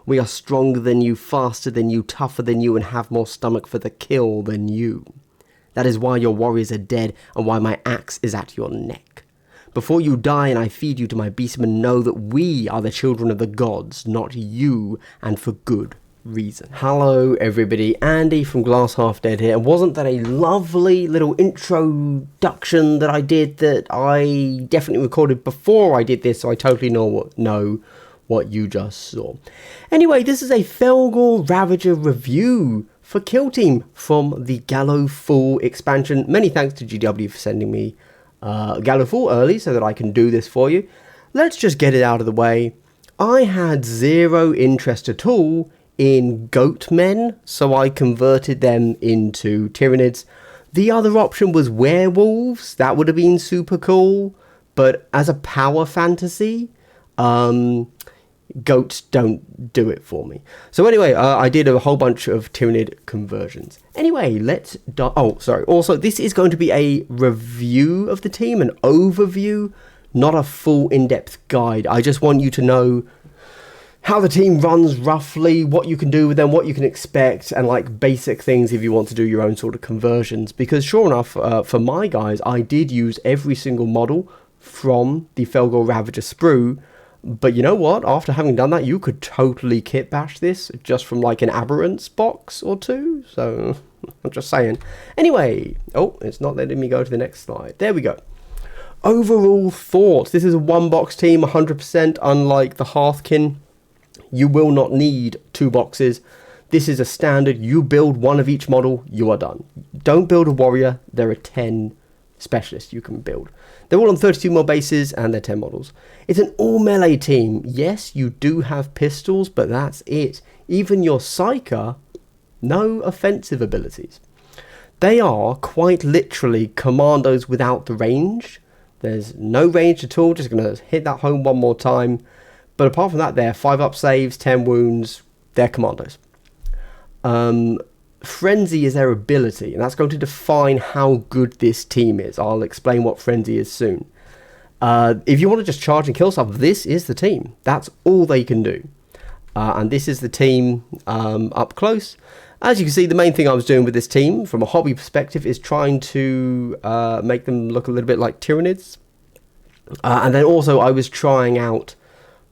We are stronger than you, faster than you, tougher than you, and have more stomach for the kill than you. That is why your warriors are dead, and why my axe is at your neck. Before you die and I feed you to my beastmen, know that we are the children of the gods, not you, and for good reason. Hello everybody, Andy from Glass Half Dead here. Wasn't that a lovely little introduction that I did that I definitely recorded before I did this, so I totally know what you just saw. Anyway, this is a Fellfor Ravager review for Kill Team from the Gallowfall expansion. Many thanks to GW for sending me Gallowfall early so that I can do this for you. Let's just get it out of the way. I had zero interest at all in goat men, so I converted them into Tyranids. The other option was werewolves. That would have been super cool, but as a power fantasy, goats don't do it for me. So anyway, I did a whole bunch of Tyranid conversions. Anyway, also, this is going to be a review of the team, an overview, not a full in-depth guide. I just want you to know how the team runs roughly, what you can do with them, what you can expect, and like basic things if you want to do your own sort of conversions. Because sure enough, for my guys, I did use every single model from the Fellfor Ravager sprue. But you know what? After having done that, you could totally kit bash this just from like an aberrance box or two. So I'm just saying. Anyway, oh, it's not letting me go to the next slide. There we go. Overall thoughts. This is a one box team, 100%, unlike the Hearthkin. You will not need 2 boxes. This is a standard. You build one of each model, you are done. Don't build a warrior. There are 10 specialists you can build. They're all on 32 mil bases and they're 10 models. It's an all melee team. Yes, you do have pistols, but that's it. Even your Psyker, no offensive abilities. They are quite literally commandos without the range. There's no range at all. Just going to hit that home one more time. But apart from that, they're 5-up saves, 10 wounds. They're commandos. Frenzy is their ability, and that's going to define how good this team is. I'll explain what Frenzy is soon. If you want to just charge and kill stuff, this is the team. That's all they can do. And this is the team up close. As you can see, the main thing I was doing with this team, from a hobby perspective, is trying to make them look a little bit like Tyranids. And then also I was trying out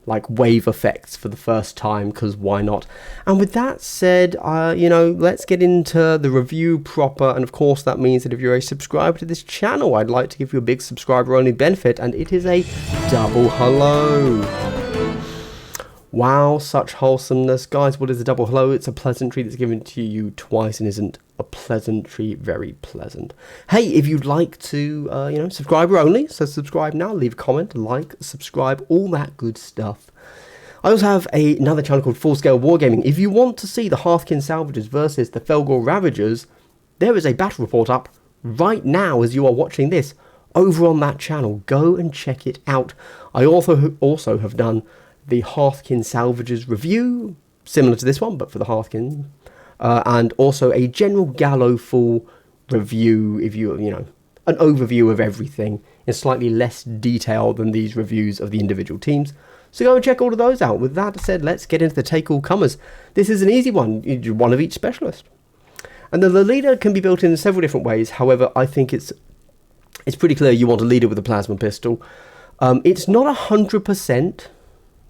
like wave effects for the first time, because why not? And with that said, let's get into the review proper. And of course that means that if you're a subscriber to this channel, I'd like to give you a big subscriber only benefit, and it is a double hello. Wow, such wholesomeness. Guys, what is a double hello? It's a pleasantry that's given to you twice and isn't a pleasantry very pleasant. Hey, if you'd like to, subscriber only, so subscribe now, leave a comment, like, subscribe, all that good stuff. I also have another channel called Full Scale Wargaming. If you want to see the Hearthkin Salvagers versus the Fellfor Ravagers, there is a battle report up right now as you are watching this over on that channel. Go and check it out. I also have done the Hearthkin Salvagers review, similar to this one, but for the Hearthkin. And also a general Gallowfall review, if an overview of everything in slightly less detail than these reviews of the individual teams. So go and check all of those out. With that said, let's get into the take all comers. This is an easy one. You do one of each specialist. And then the leader can be built in several different ways. However, I think it's pretty clear you want a leader with a plasma pistol. It's not 100%.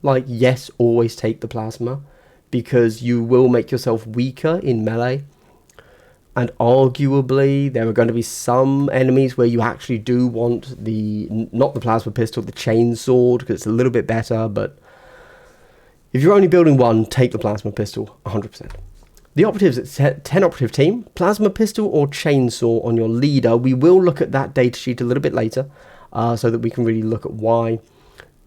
Like, yes, always take the plasma, because you will make yourself weaker in melee. And arguably, there are going to be some enemies where you actually do want not the plasma pistol, the chainsword, because it's a little bit better. But if you're only building one, take the plasma pistol, 100%. The operatives, it's a 10 operative team, plasma pistol or chainsaw on your leader. We will look at that datasheet a little bit later, so that we can really look at why.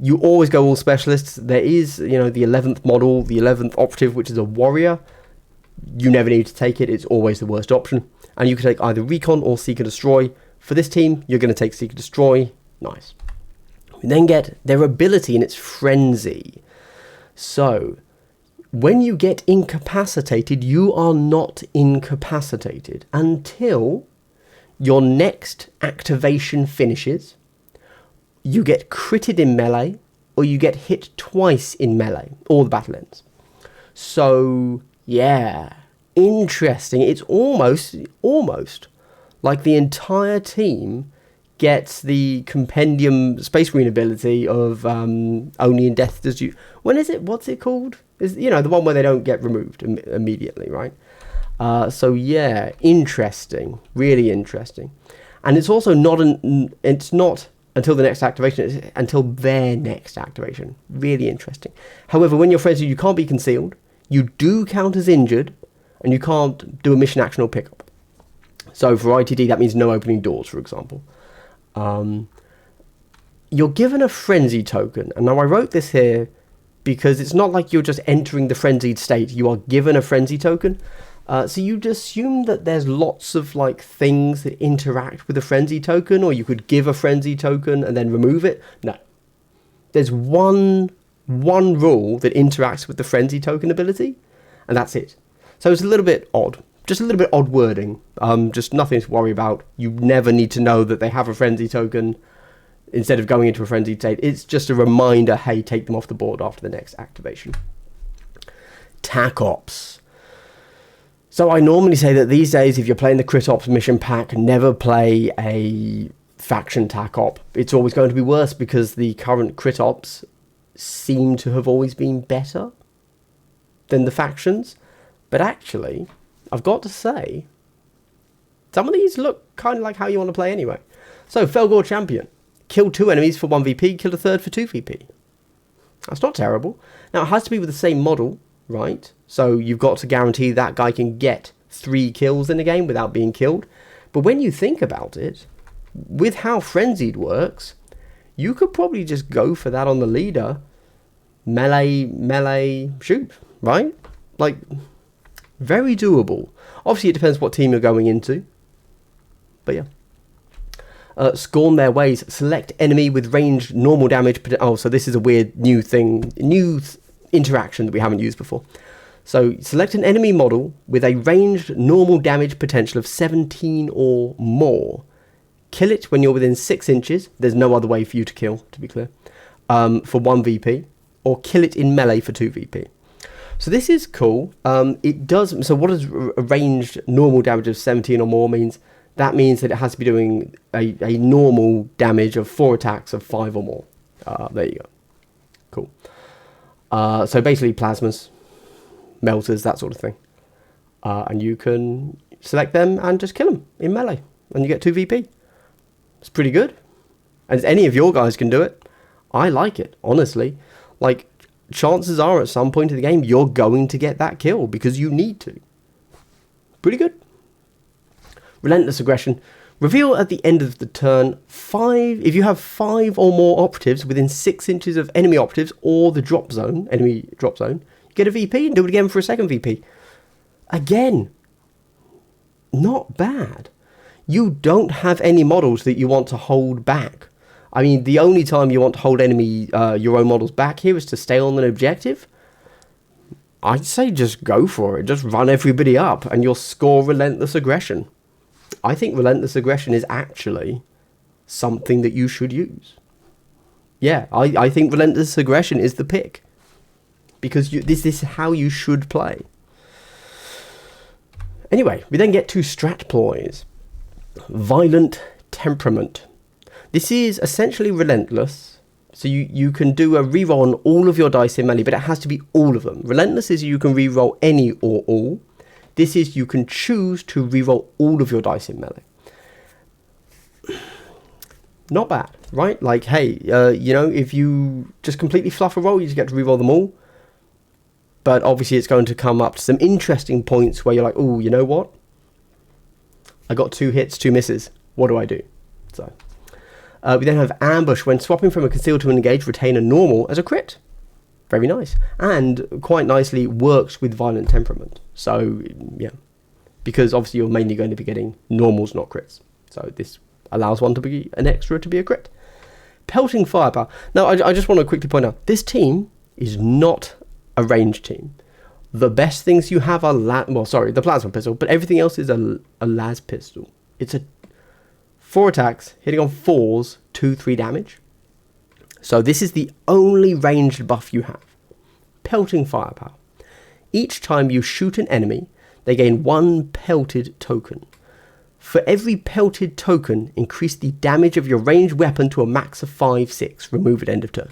You always go all specialists. There is, the 11th model, the 11th operative, which is a warrior. You never need to take it. It's always the worst option. And you can take either Recon or Seek and Destroy. For this team, you're going to take Seek and Destroy. Nice. We then get their ability, and it's Frenzy. So, when you get incapacitated, you are not incapacitated until your next activation finishes. You get critted in melee, or you get hit twice in melee, or the battle ends. So, yeah, interesting. It's almost like the entire team gets the compendium Space Marine ability of only in death does you. When is it? What's it called? Is the one where they don't get removed immediately, right? So yeah, interesting, really interesting, and it's also it's not until the next activation. It's until their next activation. Really interesting. However, when you're frenzied, you can't be concealed. You do count as injured, and you can't do a mission action or pickup. So for ITD, that means no opening doors, for example. You're given a frenzy token, and now I wrote this here because it's not like you're just entering the frenzied state. You are given a frenzy token. So you'd assume that there's lots of like things that interact with a frenzy token, or you could give a frenzy token and then remove it. No, there's one rule that interacts with the frenzy token ability, and that's it. So it's a little bit odd, just a little bit odd wording. Just nothing to worry about. You never need to know that they have a frenzy token instead of going into a frenzied state. It's just a reminder, hey, take them off the board after the next activation. TAC Ops. So I normally say that these days, if you're playing the Crit Ops mission pack, never play a faction TAC Op. It's always going to be worse because the current Crit Ops seem to have always been better than the factions. But actually, I've got to say, some of these look kind of like how you want to play anyway. So, Fellgor Champion. Kill 2 enemies for 1 VP, kill a third for 2 VP. That's not terrible. Now, it has to be with the same model, right? So you've got to guarantee that guy can get 3 kills in a game without being killed. But when you think about it, with how Frenzied works, you could probably just go for that on the leader. Melee, shoot, right? Like, very doable. Obviously, it depends what team you're going into. But yeah. Scorn their ways. Select enemy with ranged normal damage. Oh, so this is a weird new thing. Interaction that we haven't used before. So select an enemy model with a ranged normal damage potential of 17 or more. Kill it when you're within 6 inches. There's no other way for you to kill, to be clear. For 1 VP. Or kill it in melee for 2 VP. So this is cool. It does. So what does a ranged normal damage of 17 or more means? That means that it has to be doing a normal damage of 4 attacks of 5 or more. There you go. Cool. So basically plasmas, melters, that sort of thing. And you can select them and just kill them in melee. And you get 2 VP. It's pretty good. And any of your guys can do it. I like it, honestly. Like, chances are at some point in the game, you're going to get that kill because you need to. Pretty good. Relentless Aggression. Reveal at the end of the turn 5. If you have 5 or more operatives within 6 inches of enemy operatives or the enemy drop zone, you get a VP and do it again for a second VP. Again, not bad. You don't have any models that you want to hold back. I mean, the only time you want to hold your own models back here is to stay on an objective. I'd say just go for it. Just run everybody up and you'll score Relentless Aggression. I think Relentless Aggression is actually something that you should use. Yeah, I think Relentless Aggression is the pick. Because this is how you should play. Anyway, we then get to strat ploys. Violent Temperament. This is essentially relentless. So you can do a reroll on all of your dice in melee, but it has to be all of them. Relentless is you can reroll any or all. This is you can choose to reroll all of your dice in melee. Not bad, right? Like, hey, if you just completely fluff a roll, you just get to reroll them all. But obviously it's going to come up to some interesting points where you're like, oh, you know what? I got 2 hits, 2 misses. What do I do? So we then have Ambush. When swapping from a concealed to an engaged, retain a normal as a crit. Very nice. And quite nicely works with Violent Temperament. So, yeah. Because obviously you're mainly going to be getting normals, not crits. So this allows one to be an extra to be a crit. Pelting Firepower. Now, I just want to quickly point out, this team is not a ranged team. The best things you have are the plasma pistol, but everything else is a las pistol. It's a 4 attacks, hitting on 4s, 2-3 damage. So this is the only ranged buff you have. Pelting Firepower. Each time you shoot an enemy, they gain 1 pelted token. For every pelted token, increase the damage of your ranged weapon to a max of 5/6. Remove at end of turn.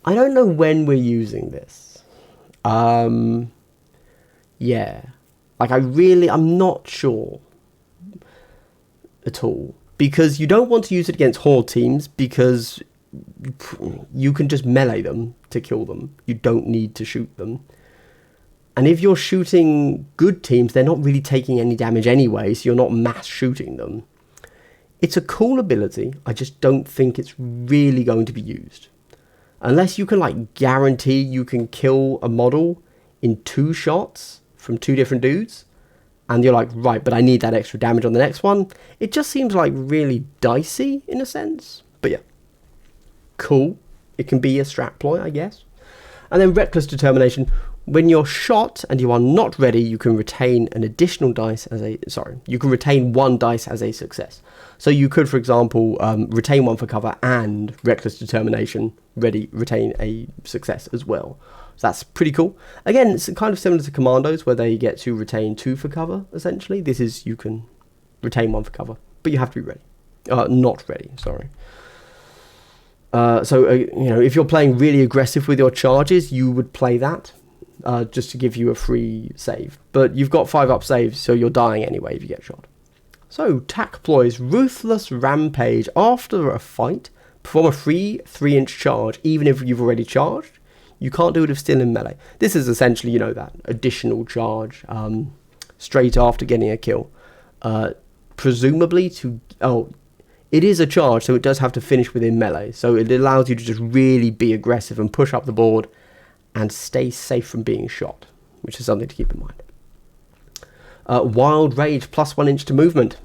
I don't know when we're using this. Yeah. Like, I'm not sure at all. Because you don't want to use it against horde teams, because you can just melee them to kill them. You don't need to shoot them. And if you're shooting good teams, they're not really taking any damage anyway, so you're not mass shooting them. It's a cool ability, I just don't think it's really going to be used. Unless you can, like, guarantee you can kill a model in 2 shots from 2 different dudes, and you're like, right, but I need that extra damage on the next one. It just seems like really dicey in a sense. But yeah, cool. It can be a strat ploy, I guess. And then Reckless Determination. When you're shot and you are not ready, you can retain an additional dice as a... Sorry, you can retain 1 dice as a success. So you could, for example, retain 1 for cover and Reckless Determination, retain a success as well. So that's pretty cool. Again, it's kind of similar to Commandos, where they get to retain 2 for cover, essentially. This is, you can retain 1 for cover, but you have to be ready. Not ready, sorry. If you're playing really aggressive with your charges, you would play that, just to give you a free save. But you've got 5 up saves, so you're dying anyway if you get shot. So, Tac Ploys, Ruthless Rampage. After a fight, perform a free 3-inch charge, even if you've already charged. You can't do it if still in melee. This is essentially, that additional charge straight after getting a kill. Presumably it is a charge, so it does have to finish within melee. So it allows you to just really be aggressive and push up the board and stay safe from being shot, which is something to keep in mind. Wild Rage, +1 inch to movement.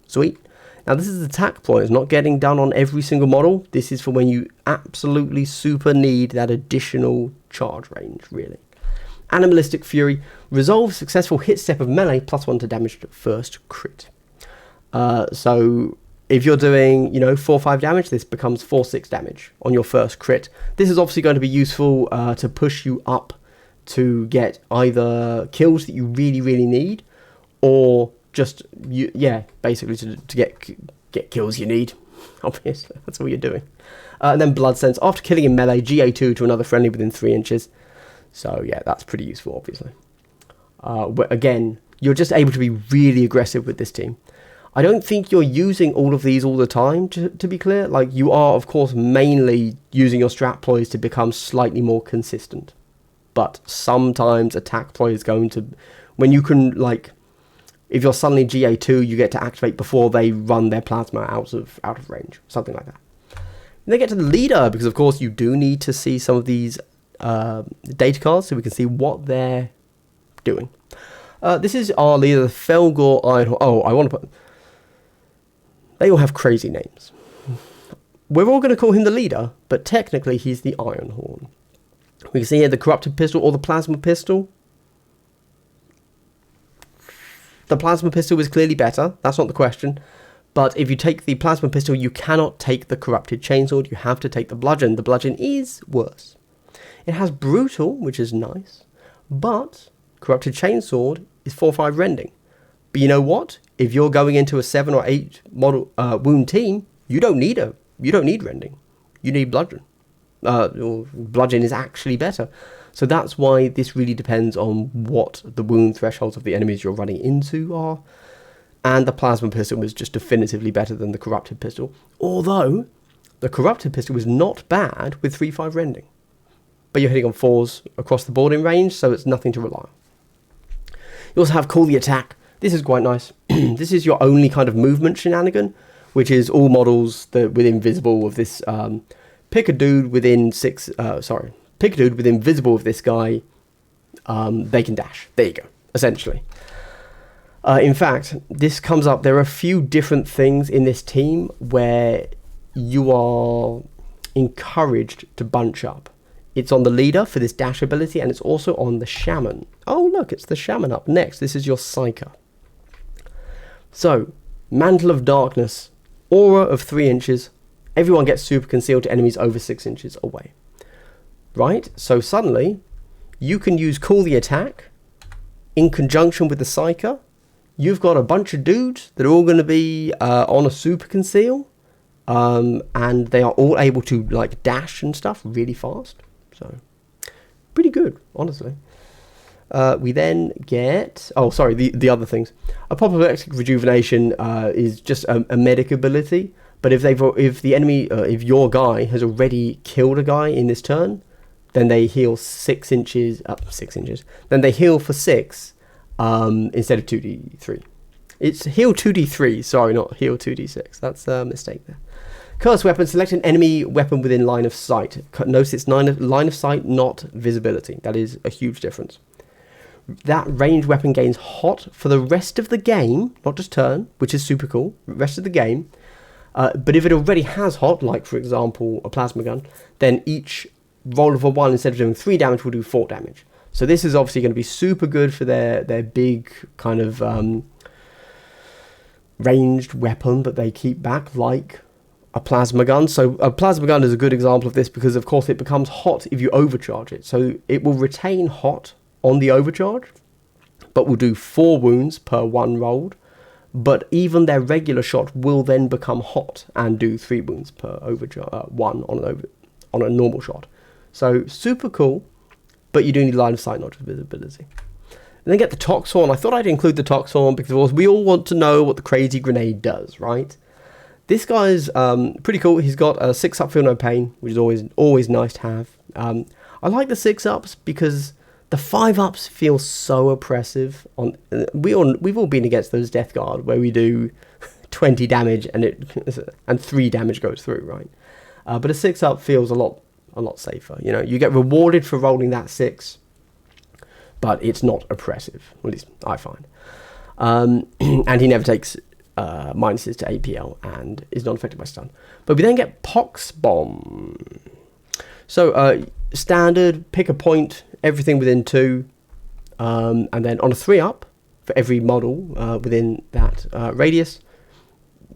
Sweet. Now this is attack ploy. It's not getting done on every single model. This is for when you absolutely super need that additional charge range, really. Animalistic Fury. Resolve successful hit step of melee, +1 to damage to first crit. So if you're doing, 4-5 damage, this becomes 4-6 damage on your first crit. This is obviously going to be useful to push you up to get either kills that you really, really need, or just, basically to get kills you need. Obviously, that's all you're doing. And then Blood Sense. After killing in melee, GA2 to another friendly within 3 inches. So, yeah, that's pretty useful, obviously. Again, you're just able to be really aggressive with this team. I don't think you're using all of these all the time, to be clear. Like, you are, of course, mainly using your strat ploys to become slightly more consistent. But sometimes attack ploy is going to... When you can, like... If you're suddenly GA2, you get to activate before they run their plasma out of range. Something like that. And they get to the leader, because, of course, you do need to see some of these data cards so we can see what they're doing. This is our leader, the Fellgor Ironhorn. Oh, I want to put... They all have crazy names. We're all going to call him the leader, but technically he's the Ironhorn. We can see here the Corrupted Pistol or the Plasma Pistol. The Plasma Pistol is clearly better, that's not the question. But if you take the Plasma Pistol, you cannot take the Corrupted Chainsword, you have to take the Bludgeon. The Bludgeon is worse. It has Brutal, which is nice, but Corrupted Chainsword is 4-5 rending. But you know what? If you're going into a 7 or 8 model wound team, you don't need rending. You need Bludgeon. Bludgeon is actually better. So that's why this really depends on what the wound thresholds of the enemies you're running into are. And the Plasma Pistol is just definitively better than the Corrupted Pistol. Although, the Corrupted Pistol is not bad with 3-5 rending. But you're hitting on 4s across the board in range, so it's nothing to rely on. You also have Call the Attack. This is quite nice. This is your only kind of movement shenanigan, which is all models that within visible of this... pick a dude within visible of this guy, they can dash. There you go, essentially. In fact, this comes up, there are a few different things in this team where you are encouraged to bunch up. It's on the leader for this dash ability, and it's also on the shaman. Oh look, it's the shaman up next. This is your psyker. So, Mantle of Darkness, aura of 3 inches, everyone gets super concealed to enemies over 6 inches away. Right? So suddenly, you can use Call the Attack in conjunction with the Psyker. You've got a bunch of dudes that are all going to be on a super conceal, and they are all able to like dash and stuff really fast. So pretty good, honestly. We then get the other things. Apoplectic Rejuvenation is just a medic ability, but if your guy has already killed a guy in this turn, then they heal 6 inches. Then they heal for 6 instead of 2d3. It's heal 2d3. Sorry, not heal 2d6. That's a mistake there. Curse weapon. Select an enemy weapon within line of sight. Notice it's line of sight, not visibility. That is a huge difference. That ranged weapon gains hot for the rest of the game, not just turn, which is super cool. Rest of the game. But if it already has hot, like for example a plasma gun, then each roll of a 1, instead of doing 3 damage, will do 4 damage. So this is obviously going to be super good for their big kind of ranged weapon that they keep back, like a plasma gun. So a plasma gun is a good example of this because of course it becomes hot if you overcharge it. So it will retain hot on the overcharge, but will do 4 wounds per 1 rolled. But even their regular shot will then become hot and do 3 wounds per overcharge, 1 on a normal shot. So super cool, but you do need line of sight, not just visibility. And then get the Toxhorn. I thought I'd include the Toxhorn because of course we all want to know what the crazy grenade does, right? This guy's pretty cool. He's got a 6-up feel no pain, which is always nice to have. I like the 6-ups because the 5-ups feel so oppressive. We've all been against those Death Guard where we do 20 damage and 3 damage goes through, right? But a 6-up feels a lot safer. You know, you get rewarded for rolling that 6, but it's not oppressive. At least I find. And he never takes minuses to APL and is not affected by stun. But we then get Pox Bomb. So standard, pick a point, everything within 2, and then on a 3-up for every model within that radius,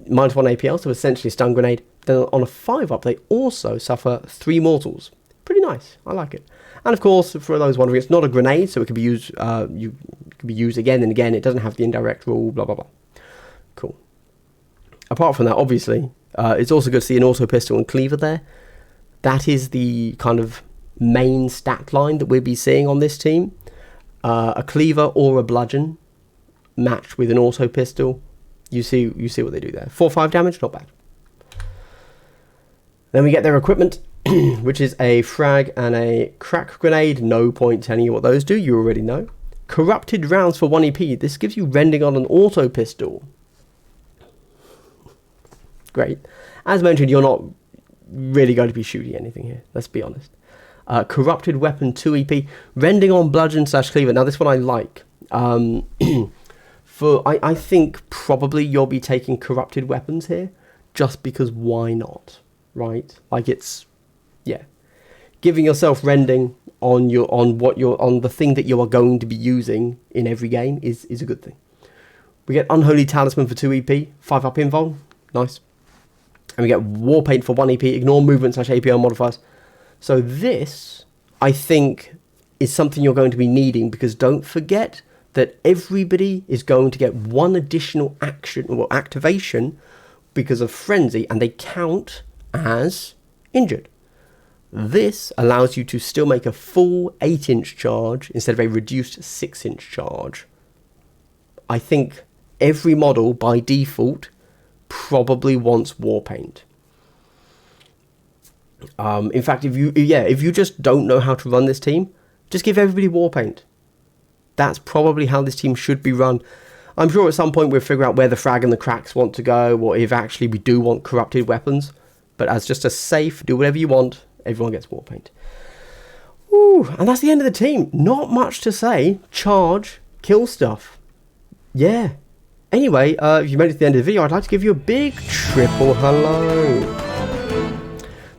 -1 APL, so essentially a stun grenade. Then on a 5-up, they also suffer 3 mortals. Pretty nice. I like it. And of course, for those wondering, it's not a grenade, so it can be used. Can be used again and again. It doesn't have the indirect rule. Blah blah blah. Cool. Apart from that, obviously, it's also good to see an auto pistol and cleaver there. That is the kind of main stat line that we'll be seeing on this team. A cleaver or a bludgeon matched with an auto pistol. You see what they do there. 4-5 damage, not bad. Then we get their equipment, which is a frag and a crack grenade. No point telling you what those do, you already know. Corrupted rounds for 1 EP. This gives you rending on an auto pistol. Great. As mentioned, you're not really going to be shooting anything here, let's be honest. Corrupted weapon 2 EP. Rending on bludgeon / cleaver. Now this one I like. I think probably you'll be taking corrupted weapons here, just because why not? Right, like giving yourself rending on the thing that you are going to be using in every game is a good thing. We get Unholy Talisman for 2 EP, 5-up invul, nice, and we get War Paint for 1 EP. Ignore movement / APL modifiers. So this, I think, is something you're going to be needing because don't forget that everybody is going to get 1 additional action or activation because of Frenzy, and they count as injured. This allows you to still make a full 8-inch charge instead of a reduced 6-inch charge. I think every model by default probably wants War Paint. In fact, if you just don't know how to run this team, just give everybody War Paint. That's probably how this team should be run. I'm sure at some point we'll figure out where the frag and the cracks want to go, or if actually we do want corrupted weapons. But as just a safe, do whatever you want, everyone gets War Paint. Ooh, and that's the end of the team. Not much to say. Charge, kill stuff. Yeah. Anyway, if you made it to the end of the video, I'd like to give you a big triple hello.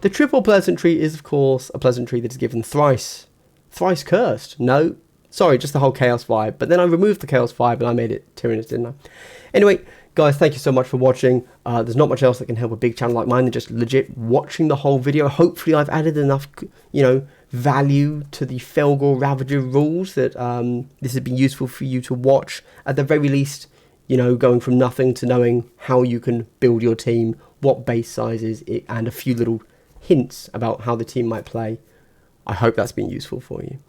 The triple pleasantry is, of course, a pleasantry that is given thrice. Thrice cursed. No, sorry, just the whole chaos vibe. But then I removed the chaos vibe and I made it Tyrannus, didn't I? Anyway, guys, thank you so much for watching. There's not much else that can help a big channel like mine than just legit watching the whole video. Hopefully I've added enough, you know, value to the Fellfor Ravager rules that this has been useful for you to watch. At the very least, you know, going from nothing to knowing how you can build your team, what base sizes, and a few little hints about how the team might play. I hope that's been useful for you.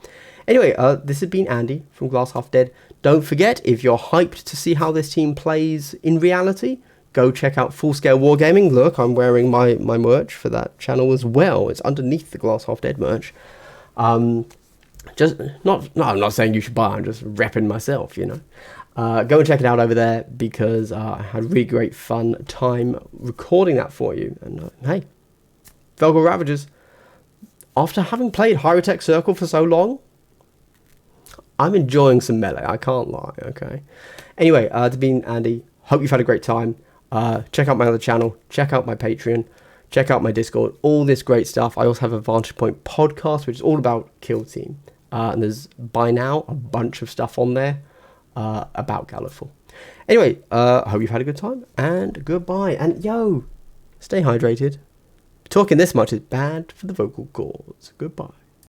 Anyway, this has been Andy from Glass Half Dead. Don't forget, if you're hyped to see how this team plays in reality, go check out Full Scale Wargaming. Look, I'm wearing my merch for that channel as well. It's underneath the Glass Half Dead merch. I'm not saying you should buy. I'm just repping myself, you know. Go and check it out over there because I had a really great fun time recording that for you. And hey, Fellfor Ravagers, after having played High-Tech Circle for so long, I'm enjoying some melee, I can't lie, okay? Anyway, it's been Andy. Hope you've had a great time. Check out my other channel. Check out my Patreon. Check out my Discord. All this great stuff. I also have a Vantage Point podcast, which is all about Kill Team. And there's, by now, a bunch of stuff on there about Gallowfall. Anyway, I hope you've had a good time. And goodbye. And, yo, stay hydrated. Talking this much is bad for the vocal cords. Goodbye.